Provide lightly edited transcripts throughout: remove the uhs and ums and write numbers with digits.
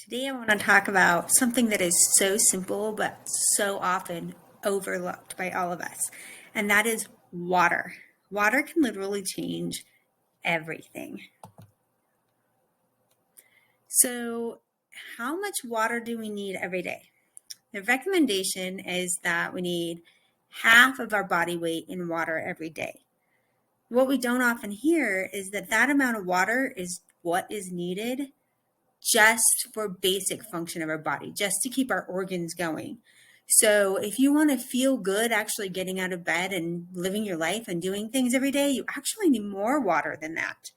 Today, I want to talk about something that is so simple but so often overlooked by all of us, and that is water. Water can literally change everything. So, how much water do we need every day? The recommendation is that we need half of our body weight in water every day. What we don't often hear is that that amount of water is what is needed just for basic function of our body, just to keep our organs going. So if you want to feel good actually getting out of bed and living your life and doing things every day, you actually need more water than that.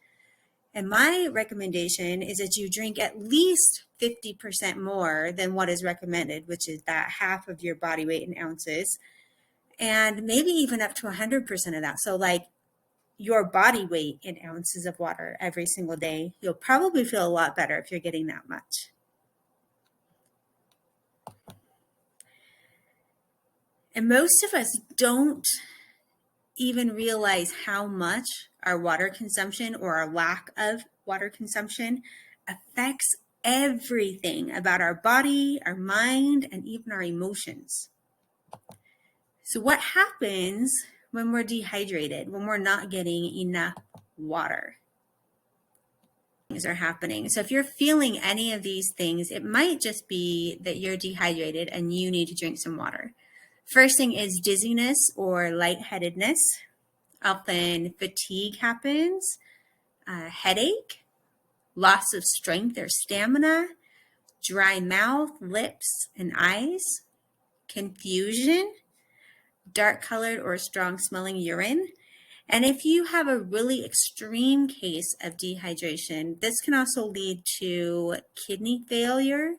And my recommendation is that you drink at least 50% more than what is recommended, which is that half of your body weight in ounces, and maybe even up to 100% of that. So like your body weight in ounces of water every single day, you'll probably feel a lot better if you're getting that much. And most of us don't even realize how much our water consumption or our lack of water consumption affects everything about our body, our mind, and even our emotions. So what happens when we're dehydrated, when we're not getting enough water? Things are happening. So if you're feeling any of these things, it might just be that you're dehydrated and you need to drink some water. First thing is dizziness or lightheadedness. Often fatigue happens, headache, loss of strength or stamina, dry mouth, lips, and eyes, confusion, dark colored or strong smelling urine. And if you have a really extreme case of dehydration, this can also lead to kidney failure,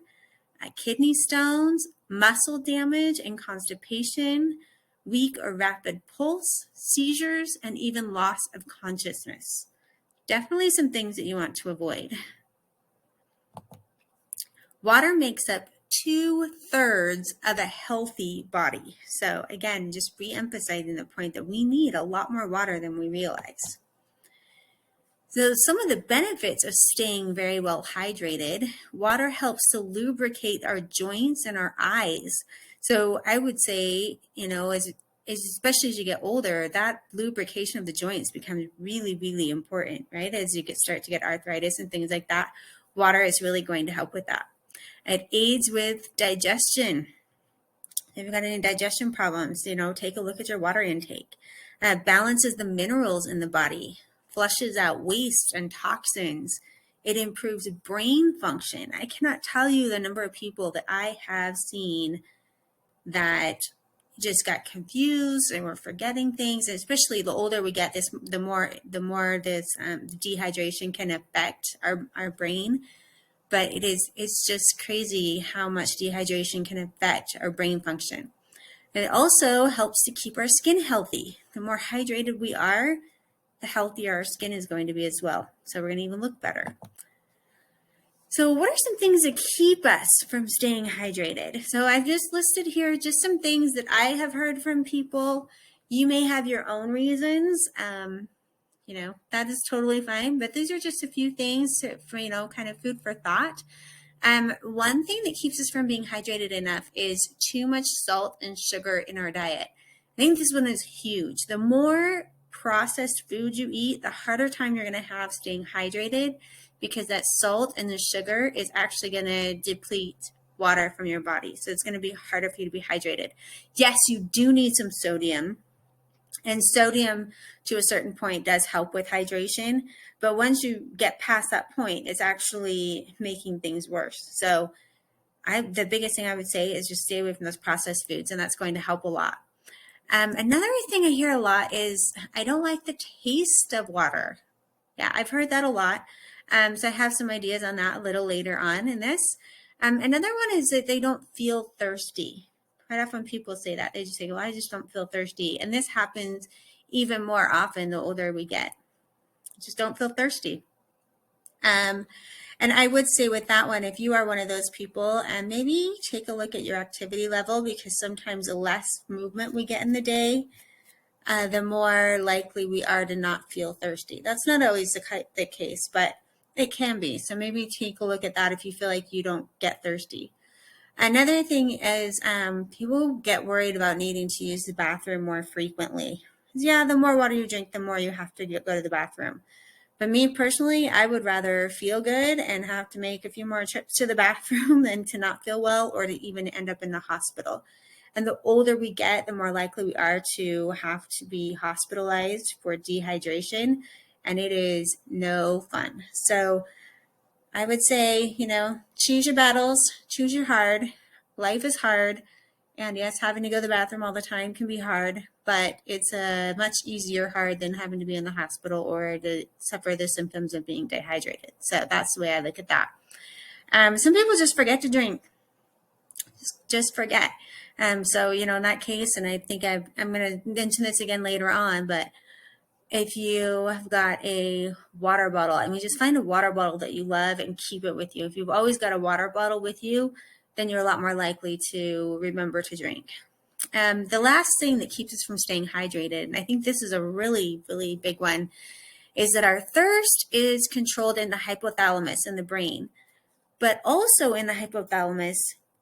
kidney stones, muscle damage and constipation, weak or rapid pulse, seizures, and even loss of consciousness. Definitely some things that you want to avoid. Water makes up 2/3 of a healthy body. So again, just re-emphasizing the point that we need a lot more water than we realize. So some of the benefits of staying very well hydrated, water helps to lubricate our joints and our eyes. So I would say, especially as you get older, that lubrication of the joints becomes really, really important, right? As you start to get arthritis and things like that, water is really going to help with that. It aids with digestion. If you've got any digestion problems, take a look at your water intake. Balances the minerals in the body, flushes out waste and toxins. It improves brain function. I cannot tell you the number of people that I have seen that just got confused and were forgetting things. And especially the older we get, the more this dehydration can affect our brain. But it's just crazy how much dehydration can affect our brain function. And it also helps to keep our skin healthy. The more hydrated we are, the healthier our skin is going to be as well. So we're going to even look better. So what are some things that keep us from staying hydrated? So I've just listed here just some things that I have heard from people. You may have your own reasons. That is totally fine. But these are just a few things for, kind of food for thought. One thing that keeps us from being hydrated enough is too much salt and sugar in our diet. I think this one is huge. The more processed food you eat, the harder time you're going to have staying hydrated, because that salt and the sugar is actually going to deplete water from your body. So it's going to be harder for you to be hydrated. Yes, you do need some sodium. And sodium, to a certain point, does help with hydration. But once you get past that point, it's actually making things worse. So the biggest thing I would say is just stay away from those processed foods, and that's going to help a lot. Another thing I hear a lot is, I don't like the taste of water. Yeah, I've heard that a lot. So I have some ideas on that a little later on in this. Another one is that they don't feel thirsty. Quite often people say that. They just say, well, I just don't feel thirsty. And this happens even more often the older we get. Just don't feel thirsty. And I would say with that one, if you are one of those people, maybe take a look at your activity level, because sometimes the less movement we get in the day, the more likely we are to not feel thirsty. That's not always the case, but It can be. So maybe take a look at that if you feel like you don't get thirsty. Another thing is people get worried about needing to use the bathroom more frequently. Yeah, the more water you drink, the more you have to go to the bathroom. But me personally, I would rather feel good and have to make a few more trips to the bathroom than to not feel well or to even end up in the hospital. And the older we get, the more likely we are to have to be hospitalized for dehydration. And it is no fun. So I would say, choose your battles, choose your hard. Life is hard. And yes, having to go to the bathroom all the time can be hard, but it's a much easier hard than having to be in the hospital or to suffer the symptoms of being dehydrated. So that's the way I look at that. Some people just forget to drink, just forget. So, in that case, and I think I'm going to mention this again later on, but if you have got a water bottle, just find a water bottle that you love and keep it with you. If you've always got a water bottle with you, then you're a lot more likely to remember to drink. The last thing that keeps us from staying hydrated, and I think this is a really, really big one, is that our thirst is controlled in the hypothalamus in the brain, but also in the hypothalamus,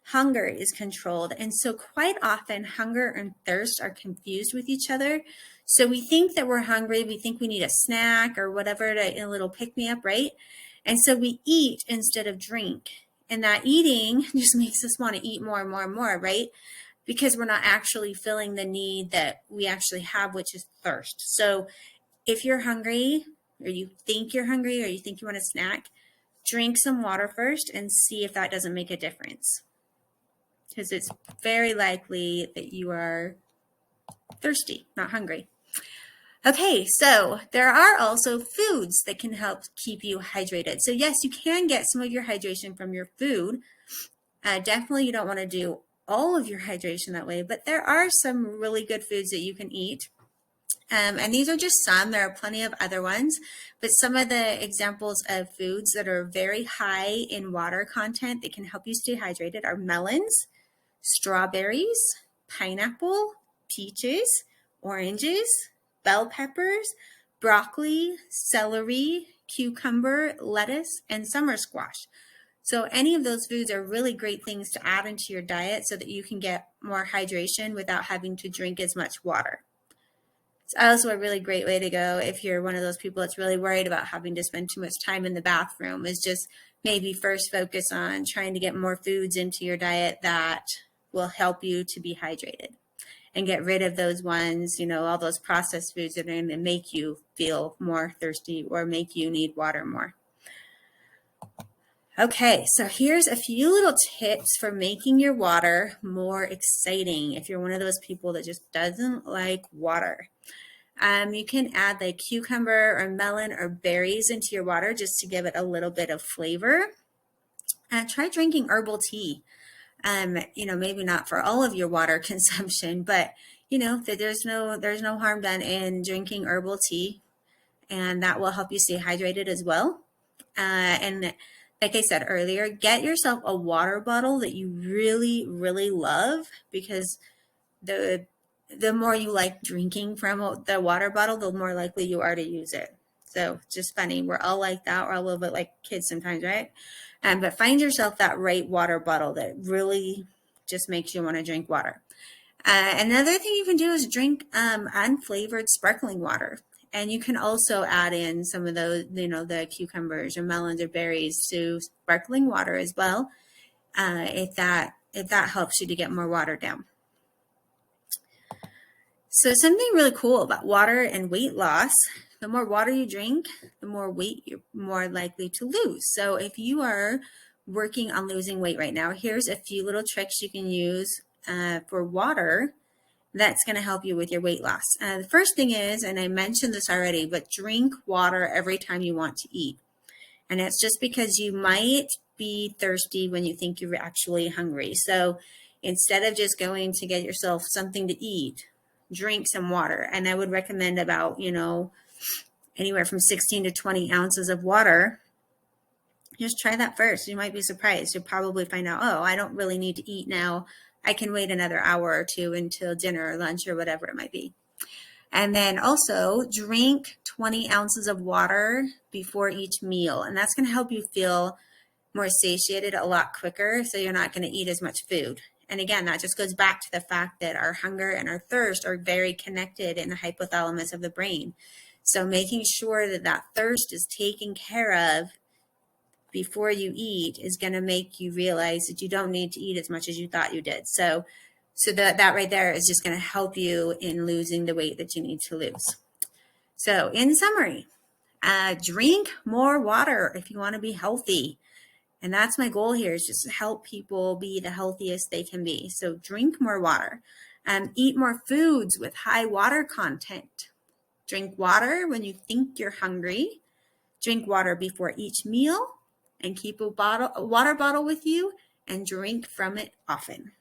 hunger is controlled. And so quite often hunger and thirst are confused with each other. So we think that we're hungry, we think we need a snack or whatever, a little pick-me-up, right? And so we eat instead of drink. And that eating just makes us want to eat more and more and more, right? Because we're not actually filling the need that we actually have, which is thirst. So if you're hungry, or you think you're hungry, or you think you want a snack, drink some water first and see if that doesn't make a difference. Because it's very likely that you are thirsty, not hungry. Okay, so there are also foods that can help keep you hydrated. So yes, you can get some of your hydration from your food. Definitely you don't want to do all of your hydration that way, but there are some really good foods that you can eat. And these are just some. There are plenty of other ones, but some of the examples of foods that are very high in water content that can help you stay hydrated are melons, strawberries, pineapple, peaches, oranges, bell peppers, broccoli, celery, cucumber, lettuce, and summer squash. So any of those foods are really great things to add into your diet so that you can get more hydration without having to drink as much water. It's also a really great way to go if you're one of those people that's really worried about having to spend too much time in the bathroom, is just maybe first focus on trying to get more foods into your diet that will help you to be hydrated and get rid of those ones, all those processed foods that are going to make you feel more thirsty or make you need water more. Okay, so here's a few little tips for making your water more exciting if you're one of those people that just doesn't like water. You can add like cucumber or melon or berries into your water just to give it a little bit of flavor. Try drinking herbal tea. Maybe not for all of your water consumption, but that there's no harm done in drinking herbal tea, and that will help you stay hydrated as well. And like I said earlier, get yourself a water bottle that you really, really love, because the more you like drinking from the water bottle, the more likely you are to use it. So just funny. We're all like that. We're a little bit like kids sometimes, right? But find yourself that right water bottle that really just makes you want to drink water. Another thing you can do is drink unflavored sparkling water. And you can also add in some of those, the cucumbers or melons or berries to sparkling water as well, if that helps you to get more water down. So something really cool about water and weight loss, the more water you drink, the more weight you're more likely to lose. So if you are working on losing weight right now, here's a few little tricks you can use for water that's going to help you with your weight loss. The first thing is, and I mentioned this already, but drink water every time you want to eat. And it's just because you might be thirsty when you think you're actually hungry. So instead of just going to get yourself something to eat, drink some water. And I would recommend about, anywhere from 16 to 20 ounces of water. Just try that first. You might be surprised. You'll probably find out, oh, I don't really need to eat now. I can wait another hour or two until dinner or lunch or whatever it might be. And then also drink 20 ounces of water before each meal. And that's going to help you feel more satiated a lot quicker, so you're not going to eat as much food. And again, that just goes back to the fact that our hunger and our thirst are very connected in the hypothalamus of the brain. So making sure that that thirst is taken care of before you eat is going to make you realize that you don't need to eat as much as you thought you did. So that right there is just going to help you in losing the weight that you need to lose. So in summary, drink more water if you want to be healthy. And that's my goal here, is just to help people be the healthiest they can be. So drink more water. Eat more foods with high water content. Drink water when you think you're hungry. Drink water before each meal, and keep a water bottle with you and drink from it often.